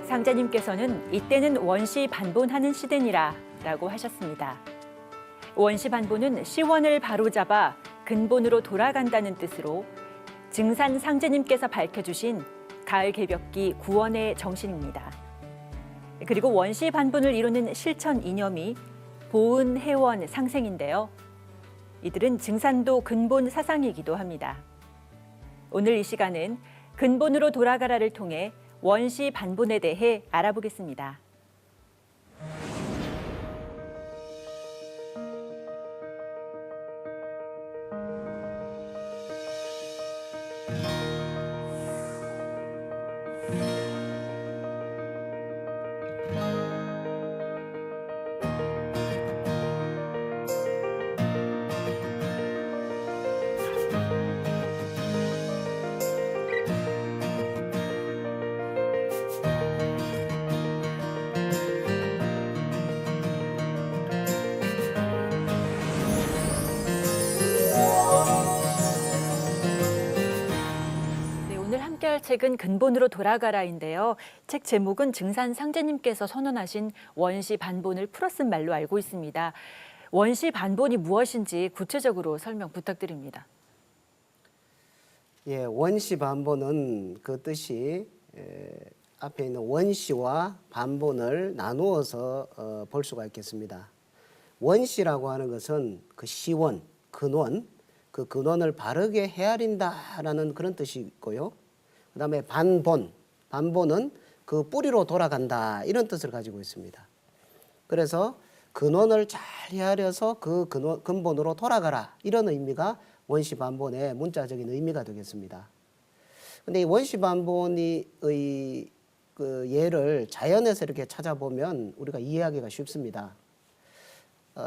상자님께서는 이때는 원시 반본하는 시대니라 라고 하셨습니다. 원시 반본은 시원을 바로잡아 근본으로 돌아간다는 뜻으로 증산 상제님께서 밝혀주신 가을 개벽기 구원의 정신입니다. 그리고 원시 반본을 이루는 실천 이념이 보은, 해원, 상생인데요. 이들은 증산도 근본 사상이기도 합니다. 오늘 이 시간은 근본으로 돌아가라를 통해 원시 반본에 대해 알아보겠습니다. 함께할 책은 근본으로 돌아가라인데요. 책 제목은 증산 상제님께서 선언하신 원시 반본을 풀어쓴 말로 알고 있습니다. 원시 반본이 무엇인지 구체적으로 설명 부탁드립니다. 예, 원시 반본은 그 뜻이 앞에 있는 원시와 반본을 나누어서 볼 수가 있겠습니다. 원시라고 하는 것은 그 시원, 근원, 그 근원을 바르게 헤아린다라는 그런 뜻이 있고요. 그다음에 반본은 그 뿌리로 돌아간다 이런 뜻을 가지고 있습니다. 그래서 근원을 잘 헤아려서 그 근본으로 돌아가라 이런 의미가 원시 반본의 문자적인 의미가 되겠습니다. 근데 이 원시 반본의 그 예를 자연에서 이렇게 찾아보면 우리가 이해하기가 쉽습니다.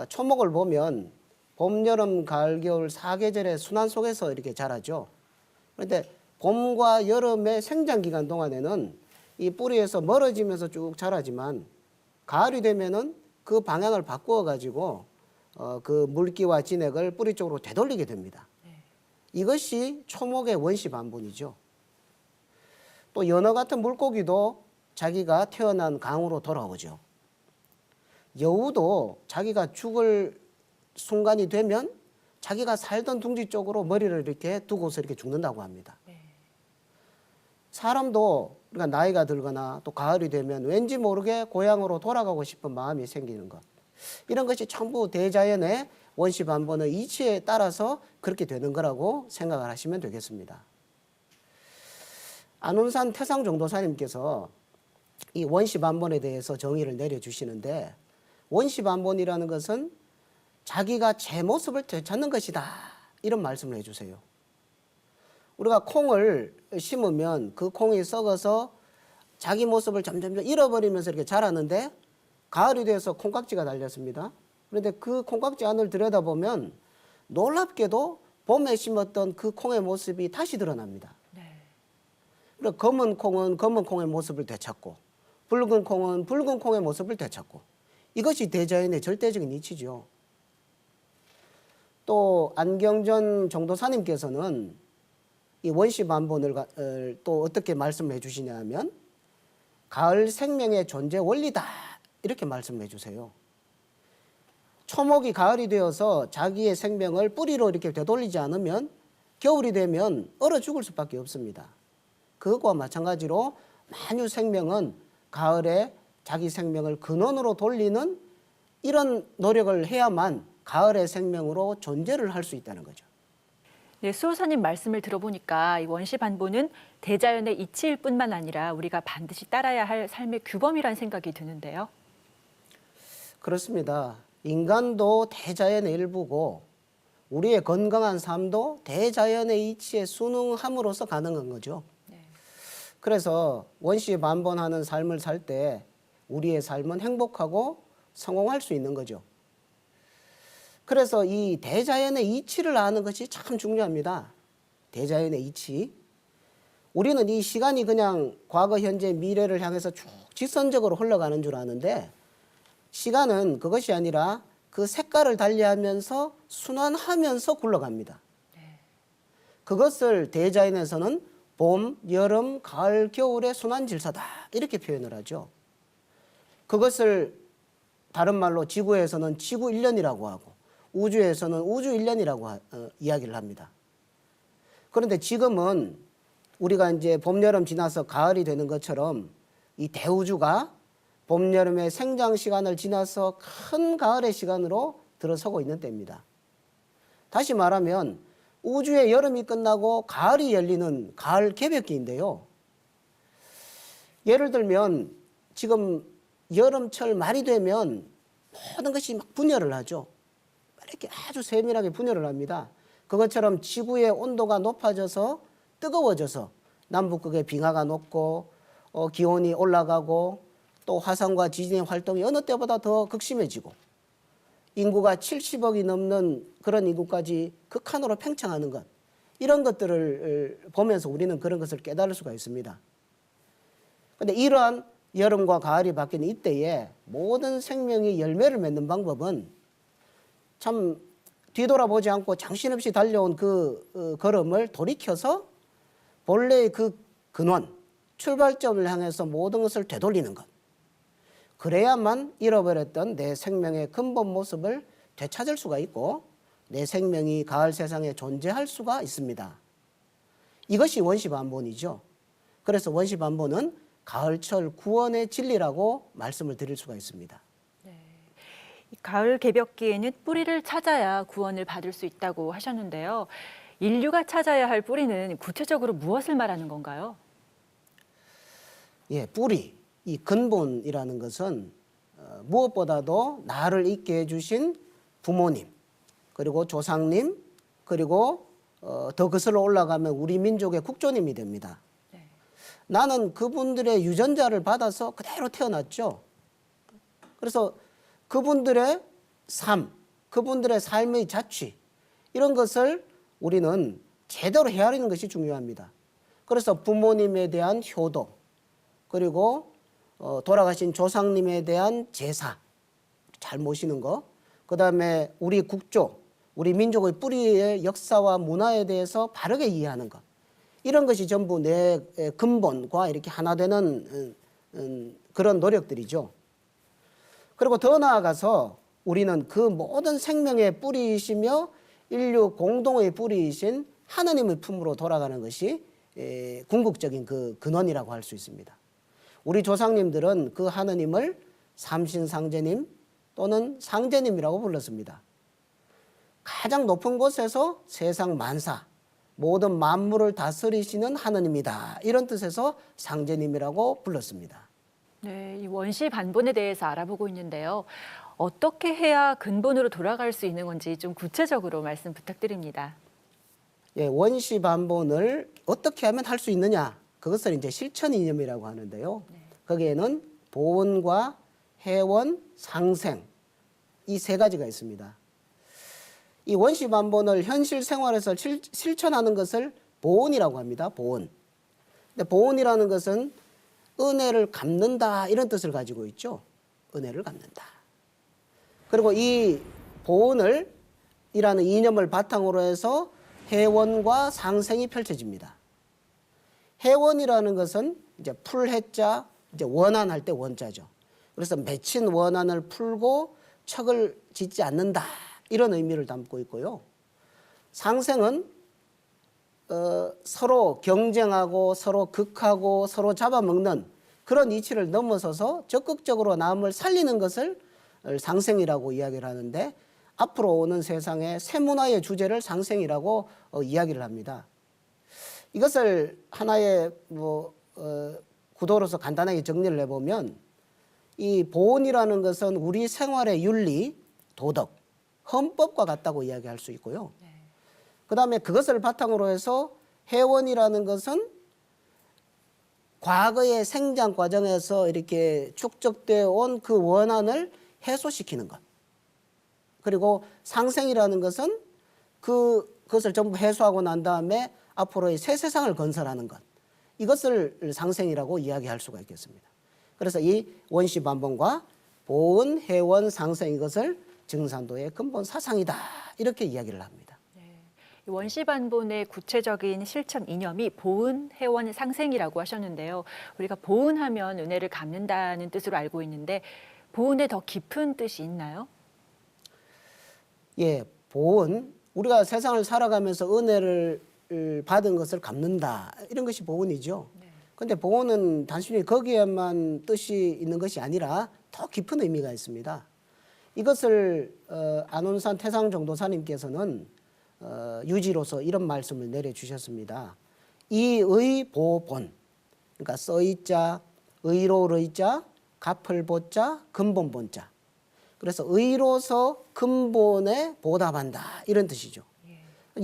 초목을 보면 봄, 여름, 가을, 겨울 4계절의 순환 속에서 이렇게 자라죠. 그런데 봄과 여름의 생장기간 동안에는 이 뿌리에서 멀어지면서 쭉 자라지만 가을이 되면은 그 방향을 바꾸어 가지고 그 물기와 진액을 뿌리 쪽으로 되돌리게 됩니다. 이것이 초목의 원시 반본이죠. 또 연어 같은 물고기도 자기가 태어난 강으로 돌아오죠. 여우도 자기가 죽을 순간이 되면 자기가 살던 둥지 쪽으로 머리를 이렇게 두고서 이렇게 죽는다고 합니다. 사람도 우리가 나이가 들거나 또 가을이 되면 왠지 모르게 고향으로 돌아가고 싶은 마음이 생기는 것. 이런 것이 전부 대자연의 원시 반본의 이치에 따라서 그렇게 되는 거라고 생각을 하시면 되겠습니다. 안운산 태상종도사님께서 이 원시 반본에 대해서 정의를 내려주시는데 원시 반본이라는 것은 자기가 제 모습을 되찾는 것이다 이런 말씀을 해주세요. 우리가 콩을 심으면 그 콩이 썩어서 자기 모습을 점점 잃어버리면서 이렇게 자라는데 가을이 돼서 콩깍지가 달렸습니다. 그런데 그 콩깍지 안을 들여다보면 놀랍게도 봄에 심었던 그 콩의 모습이 다시 드러납니다. 그리고 검은 콩은 검은 콩의 모습을 되찾고 붉은 콩은 붉은 콩의 모습을 되찾고 이것이 대자연의 절대적인 이치죠. 또 안경전 종도사님께서는 이 원시 반본을 또 어떻게 말씀해 주시냐면 가을 생명의 존재 원리다 이렇게 말씀해 주세요. 초목이 가을이 되어서 자기의 생명을 뿌리로 이렇게 되돌리지 않으면 겨울이 되면 얼어 죽을 수밖에 없습니다. 그것과 마찬가지로 만유 생명은 가을에 자기 생명을 근원으로 돌리는 이런 노력을 해야만 가을의 생명으로 존재를 할 수 있다는 거죠. 네, 수호사님 말씀을 들어보니까 이 원시 반본은 대자연의 이치일 뿐만 아니라 우리가 반드시 따라야 할 삶의 규범이라는 생각이 드는데요. 그렇습니다. 인간도 대자연의 일부고 우리의 건강한 삶도 대자연의 이치에 순응함으로써 가능한 거죠. 그래서 원시 반본하는 삶을 살 때 우리의 삶은 행복하고 성공할 수 있는 거죠. 그래서 이 대자연의 이치를 아는 것이 참 중요합니다. 대자연의 이치. 우리는 이 시간이 그냥 과거, 현재, 미래를 향해서 쭉 직선적으로 흘러가는 줄 아는데 시간은 그것이 아니라 그 색깔을 달리하면서 순환하면서 굴러갑니다. 그것을 대자연에서는 봄, 여름, 가을, 겨울의 순환 질서다 이렇게 표현을 하죠. 그것을 다른 말로 지구에서는 지구 1년이라고 하고 우주에서는 우주 1년이라고 이야기를 합니다. 그런데 지금은 우리가 이제 봄, 여름 지나서 가을이 되는 것처럼 이 대우주가 봄, 여름의 생장 시간을 지나서 큰 가을의 시간으로 들어서고 있는 때입니다. 다시 말하면 우주의 여름이 끝나고 가을이 열리는 가을 개벽기인데요. 예를 들면 지금 여름철 말이 되면 모든 것이 막 분열을 하죠. 이렇게 아주 세밀하게 분열을 합니다. 그것처럼 지구의 온도가 높아져서 뜨거워져서 남북극의 빙하가 녹고 기온이 올라가고 또 화산과 지진의 활동이 어느 때보다 더 극심해지고 인구가 70억이 넘는 그런 인구까지 극한으로 팽창하는 것, 이런 것들을 보면서 우리는 그런 것을 깨달을 수가 있습니다. 그런데 이러한 여름과 가을이 바뀌는 이때에 모든 생명이 열매를 맺는 방법은 참 뒤돌아보지 않고 정신없이 달려온 그 걸음을 돌이켜서 본래의 그 근원, 출발점을 향해서 모든 것을 되돌리는 것. 그래야만 잃어버렸던 내 생명의 근본 모습을 되찾을 수가 있고 내 생명이 가을 세상에 존재할 수가 있습니다. 이것이 원시반본이죠. 그래서 원시반본은 가을철 구원의 진리라고 말씀을 드릴 수가 있습니다. 이 가을 개벽기에는 뿌리를 찾아야 구원을 받을 수 있다고 하셨는데요. 인류가 찾아야 할 뿌리는 구체적으로 무엇을 말하는 건가요? 예, 뿌리, 이 근본이라는 것은 무엇보다도 나를 있게 해주신 부모님, 그리고 조상님, 그리고 더 거슬러 올라가면 우리 민족의 국조님이 됩니다. 네. 나는 그분들의 유전자를 받아서 그대로 태어났죠. 그래서 그분들의 삶, 그분들의 삶의 자취, 이런 것을 우리는 제대로 헤아리는 것이 중요합니다. 그래서 부모님에 대한 효도, 그리고 돌아가신 조상님에 대한 제사, 잘 모시는 거, 그 다음에 우리 국조, 우리 민족의 뿌리의 역사와 문화에 대해서 바르게 이해하는 것, 이런 것이 전부 내 근본과 이렇게 하나 되는 그런 노력들이죠. 그리고 더 나아가서 우리는 그 모든 생명의 뿌리이시며 인류 공동의 뿌리이신 하나님의 품으로 돌아가는 것이 궁극적인 그 근원이라고 할 수 있습니다. 우리 조상님들은 그 하나님을 삼신상제님 또는 상제님이라고 불렀습니다. 가장 높은 곳에서 세상 만사, 모든 만물을 다스리시는 하나님이다, 이런 뜻에서 상제님이라고 불렀습니다. 네, 이 원시 반본에 대해서 알아보고 있는데요. 어떻게 해야 근본으로 돌아갈 수 있는 건지 좀 구체적으로 말씀 부탁드립니다. 예, 원시 반본을 어떻게 하면 할 수 있느냐? 그것을 이제 실천 이념이라고 하는데요. 거기에는 보온과 해원, 상생, 이 세 가지가 있습니다. 이 원시 반본을 현실 생활에서 실천하는 것을 보온이라고 합니다. 보온. 근데 보온이라는 것은 은혜를 갚는다, 이런 뜻을 가지고 있죠. 은혜를 갚는다. 그리고 이 보온을 이라는 이념을 바탕으로 해서 해원과 상생이 펼쳐집니다. 해원이라는 것은 이제 풀해자, 이제 원한할 때 원자죠. 그래서 맺힌 원한을 풀고 척을 짓지 않는다, 이런 의미를 담고 있고요. 상생은 서로 경쟁하고 서로 극하고 서로 잡아먹는 그런 이치를 넘어서서 적극적으로 남을 살리는 것을 상생이라고 이야기를 하는데, 앞으로 오는 세상의 새 문화의 주제를 상생이라고 이야기를 합니다. 이것을 하나의 구도로서 간단하게 정리를 해보면, 이 보온이라는 것은 우리 생활의 윤리, 도덕, 헌법과 같다고 이야기할 수 있고요. 그 다음에 그것을 바탕으로 해서 해원이라는 것은 과거의 생장 과정에서 이렇게 축적되어 온 그 원한을 해소시키는 것. 그리고 상생이라는 것은 그것을 전부 해소하고 난 다음에 앞으로의 새 세상을 건설하는 것. 이것을 상생이라고 이야기할 수가 있겠습니다. 그래서 이 원시 반본과 보온, 해원, 상생, 이것을 증산도의 근본 사상이다, 이렇게 이야기를 합니다. 원시 반본의 구체적인 실천 이념이 보은, 회원, 상생이라고 하셨는데요. 우리가 보은하면 은혜를 갚는다는 뜻으로 알고 있는데 보은에 더 깊은 뜻이 있나요? 예, 보은, 우리가 세상을 살아가면서 은혜를 받은 것을 갚는다. 이런 것이 보은이죠. 근데 보은은 단순히 거기에만 뜻이 있는 것이 아니라 더 깊은 의미가 있습니다. 이것을 안온산 태상정도사님께서는 유지로서 이런 말씀을 내려주셨습니다. 이의 보본, 그러니까 써이자, 의로울 의자, 갚을 보자, 근본 본자. 그래서 의로서 근본에 보답한다 이런 뜻이죠.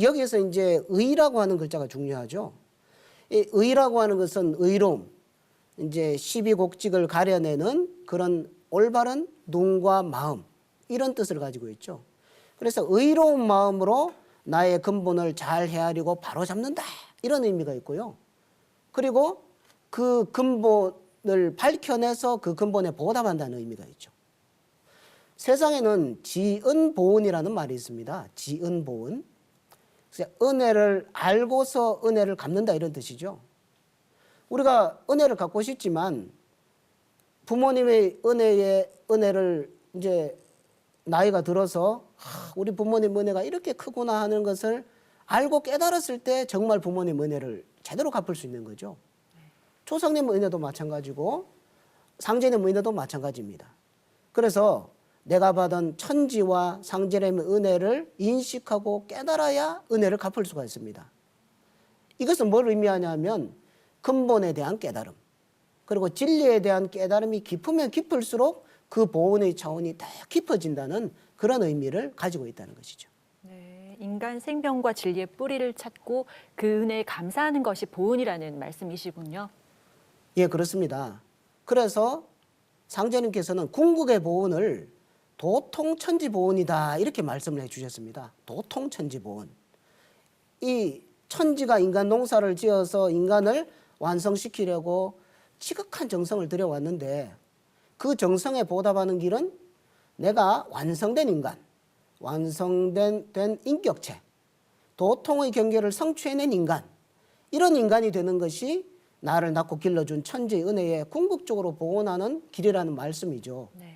여기에서 이제 의라고 하는 글자가 중요하죠. 이 의라고 하는 것은 의로움, 이제 시비곡직을 가려내는 그런 올바른 눈과 마음 이런 뜻을 가지고 있죠. 그래서 의로운 마음으로 나의 근본을 잘 헤아리고 바로잡는다 이런 의미가 있고요. 그리고 그 근본을 밝혀내서 그 근본에 보답한다는 의미가 있죠. 세상에는 지은보은이라는 말이 있습니다. 지은보은. 은혜를 알고서 은혜를 갚는다 이런 뜻이죠. 우리가 은혜를 갚고 싶지만 부모님의 은혜를 이제 나이가 들어서 우리 부모님 은혜가 이렇게 크구나 하는 것을 알고 깨달았을 때 정말 부모님 은혜를 제대로 갚을 수 있는 거죠. 조상님 은혜도 마찬가지고 상제님 은혜도 마찬가지입니다. 그래서 내가 받은 천지와 상제님의 은혜를 인식하고 깨달아야 은혜를 갚을 수가 있습니다. 이것은 뭘 의미하냐면 근본에 대한 깨달음, 그리고 진리에 대한 깨달음이 깊으면 깊을수록 그 보은의 차원이 더 깊어진다는 그런 의미를 가지고 있다는 것이죠. 네, 인간 생명과 진리의 뿌리를 찾고 그 은혜에 감사하는 것이 보은이라는 말씀이시군요. 예, 그렇습니다. 그래서 상제님께서는 궁극의 보은을 도통천지보은이다 이렇게 말씀을 해주셨습니다. 도통천지보은. 이 천지가 인간 농사를 지어서 인간을 완성시키려고 지극한 정성을 들여왔는데 그 정성에 보답하는 길은 내가 완성된 인간, 완성된 인격체, 도통의 경계를 성취해낸 인간, 이런 인간이 되는 것이 나를 낳고 길러준 천지의 은혜에 궁극적으로 보은하는 길이라는 말씀이죠. 네.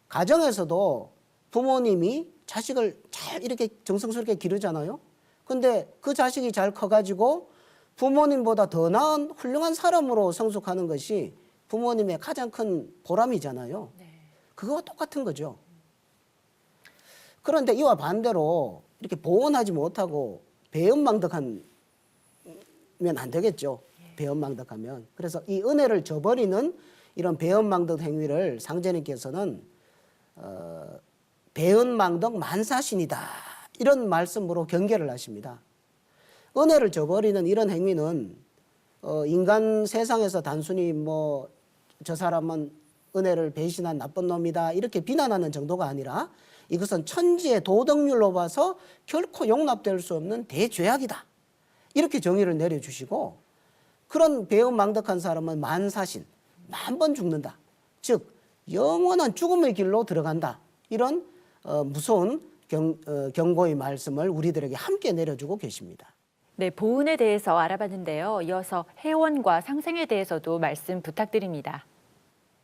가정에서도 부모님이 자식을 잘 이렇게 정성스럽게 기르잖아요. 근데 그 자식이 잘 커가지고 부모님보다 더 나은 훌륭한 사람으로 성숙하는 것이 부모님의 가장 큰 보람이잖아요. 그거와 똑같은 거죠. 그런데 이와 반대로 이렇게 보온하지 못하고 배은망덕하면 안 되겠죠. 배은망덕하면. 그래서 이 은혜를 저버리는 이런 배은망덕 행위를 상제님께서는 배은망덕 만사신이다 이런 말씀으로 경계를 하십니다. 은혜를 저버리는 이런 행위는 인간 세상에서 단순히 뭐 저 사람은 은혜를 배신한 나쁜 놈이다 이렇게 비난하는 정도가 아니라 이것은 천지의 도덕률로 봐서 결코 용납될 수 없는 대죄악이다 이렇게 정의를 내려주시고, 그런 배은망덕한 사람은 만사신, 1000번 죽는다, 즉 영원한 죽음의 길로 들어간다 이런 무서운 경고의 말씀을 우리들에게 함께 내려주고 계십니다. 네, 보은에 대해서 알아봤는데요. 이어서 회원과 상생에 대해서도 말씀 부탁드립니다.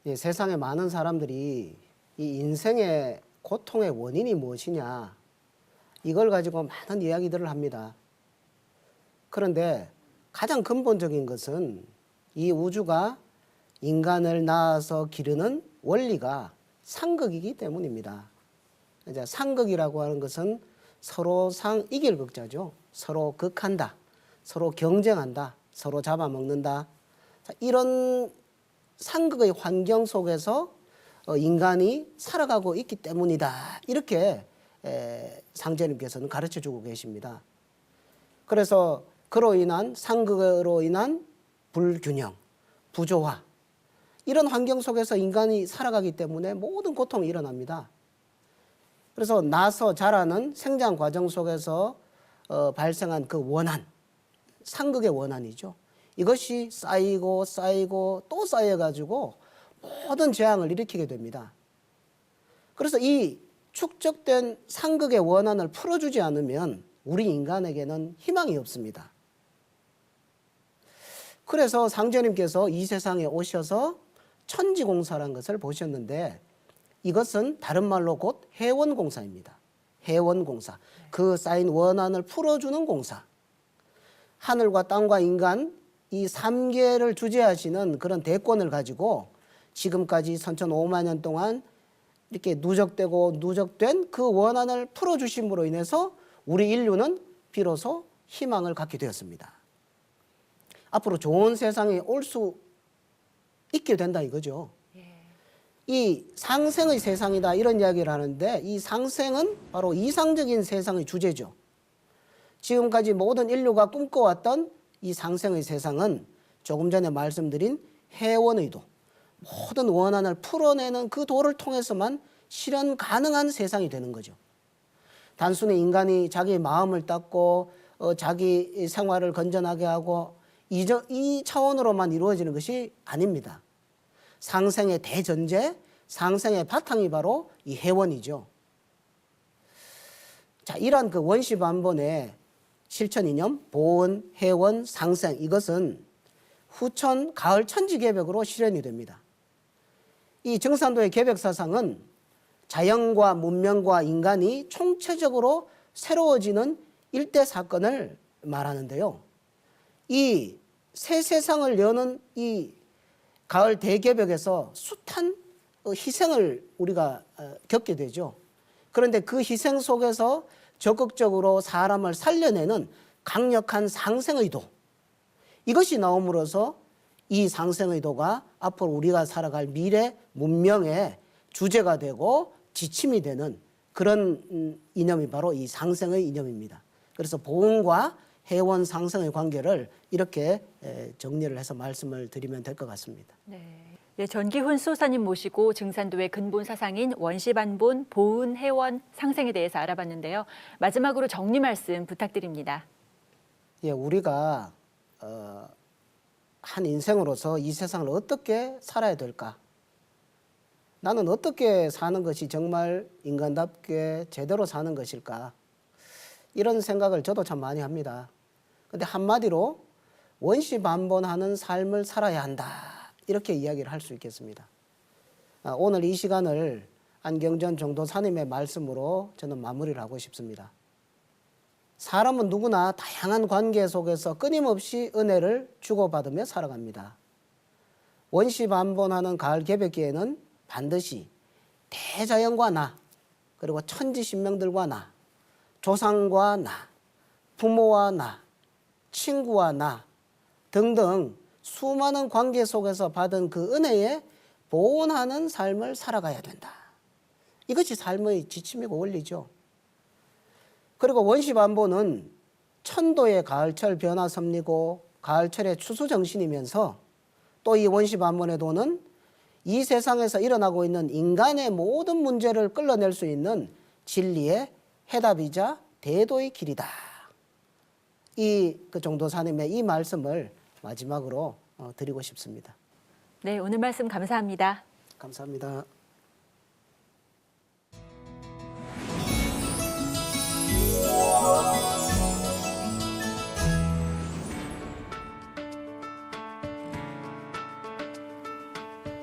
예, 세상에 많은 사람들이 이 인생의 고통의 원인이 무엇이냐 이걸 가지고 많은 이야기들을 합니다. 그런데 가장 근본적인 것은 이 우주가 인간을 낳아서 기르는 원리가 상극이기 때문입니다. 이제 상극이라고 하는 것은 서로 상 이길 극자죠. 서로 극한다, 서로 경쟁한다, 서로 잡아먹는다. 이런 상극의 환경 속에서 인간이 살아가고 있기 때문이다. 이렇게 상제님께서는 가르쳐주고 계십니다. 그래서 그로 인한 상극으로 인한 불균형, 부조화 이런 환경 속에서 인간이 살아가기 때문에 모든 고통이 일어납니다. 그래서 나서 자라는 생장 과정 속에서 발생한 그 원한, 상극의 원한이죠. 이것이 쌓이고 쌓이고 또 쌓여가지고 모든 재앙을 일으키게 됩니다. 그래서 이 축적된 상극의 원한을 풀어주지 않으면 우리 인간에게는 희망이 없습니다. 그래서 상제님께서 이 세상에 오셔서 천지공사라는 것을 보셨는데 이것은 다른 말로 곧 해원공사입니다. 해원공사. 그 쌓인 원한을 풀어주는 공사. 하늘과 땅과 인간 이 3계를 주재하시는 그런 대권을 가지고 지금까지 선천 5만 년 동안 이렇게 누적되고 누적된 그 원한을 풀어주심으로 인해서 우리 인류는 비로소 희망을 갖게 되었습니다. 앞으로 좋은 세상에 올 수 있게 된다 이거죠. 이 상생의 세상이다 이런 이야기를 하는데 이 상생은 바로 이상적인 세상의 주제죠. 지금까지 모든 인류가 꿈꿔왔던 이 상생의 세상은 조금 전에 말씀드린 해원의 도, 모든 원한을 풀어내는 그 도를 통해서만 실현 가능한 세상이 되는 거죠. 단순히 인간이 자기 마음을 닦고 자기 생활을 건전하게 하고 이 차원으로만 이루어지는 것이 아닙니다. 상생의 대전제, 상생의 바탕이 바로 이 해원이죠. 자, 이러한 그 원시반본의 실천 이념, 보은, 해원, 상생 이것은 후천 가을 천지개벽으로 실현이 됩니다. 이 정산도의 개벽사상은 자연과 문명과 인간이 총체적으로 새로워지는 일대 사건을 말하는데요. 이 새 세상을 여는 이 가을 대개벽에서 숱한 희생을 우리가 겪게 되죠. 그런데 그 희생 속에서 적극적으로 사람을 살려내는 강력한 상생의도, 이것이 나옴으로써 이 상생의도가 앞으로 우리가 살아갈 미래 문명의 주제가 되고 지침이 되는 그런 이념이 바로 이 상생의 이념입니다. 그래서 보훈과 해원 상생의 관계를 이렇게 정리를 해서 말씀을 드리면 될 것 같습니다. 네. 네, 전기훈 수호사님 모시고 증산도의 근본 사상인 원시반본, 보훈, 해원, 상생에 대해서 알아봤는데요. 마지막으로 정리 말씀 부탁드립니다. 예, 우리가 한 인생으로서 이 세상을 어떻게 살아야 될까? 나는 어떻게 사는 것이 정말 인간답게 제대로 사는 것일까? 이런 생각을 저도 참 많이 합니다. 근데 한마디로 원시반본하는 삶을 살아야 한다. 이렇게 이야기를 할 수 있겠습니다. 오늘 이 시간을 안경전 정도사님의 말씀으로 저는 마무리를 하고 싶습니다. 사람은 누구나 다양한 관계 속에서 끊임없이 은혜를 주고받으며 살아갑니다. 원시반본하는 가을 개벽기에는 반드시 대자연과 나, 그리고 천지신명들과 나, 조상과 나, 부모와 나, 친구와 나 등등 수많은 관계 속에서 받은 그 은혜에 보온하는 삶을 살아가야 된다. 이것이 삶의 지침이고 원리죠. 그리고 원시반본은 천도의 가을철 변화 섭리고 가을철의 추수정신이면서 또 이 원시반본의 도는 이 세상에서 일어나고 있는 인간의 모든 문제를 끌어낼 수 있는 진리의 해답이자 대도의 길이다. 그 정도사님의 이 말씀을 마지막으로 드리고 싶습니다. 네, 오늘 말씀 감사합니다. 감사합니다.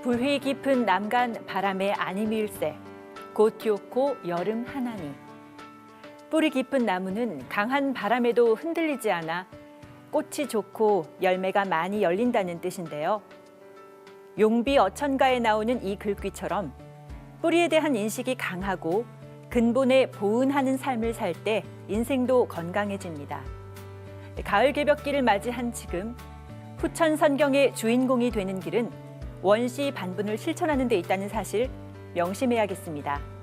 불휘 깊은 남간 바람의 아님일세, 곧 좋고 여름 하나니. 뿌리 깊은 나무는 강한 바람에도 흔들리지 않아 꽃이 좋고 열매가 많이 열린다는 뜻인데요. 용비 어천가에 나오는 이 글귀처럼 뿌리에 대한 인식이 강하고 근본에 보은하는 삶을 살 때 인생도 건강해집니다. 가을 개벽길을 맞이한 지금 후천 선경의 주인공이 되는 길은 원시 반분을 실천하는 데 있다는 사실 명심해야겠습니다.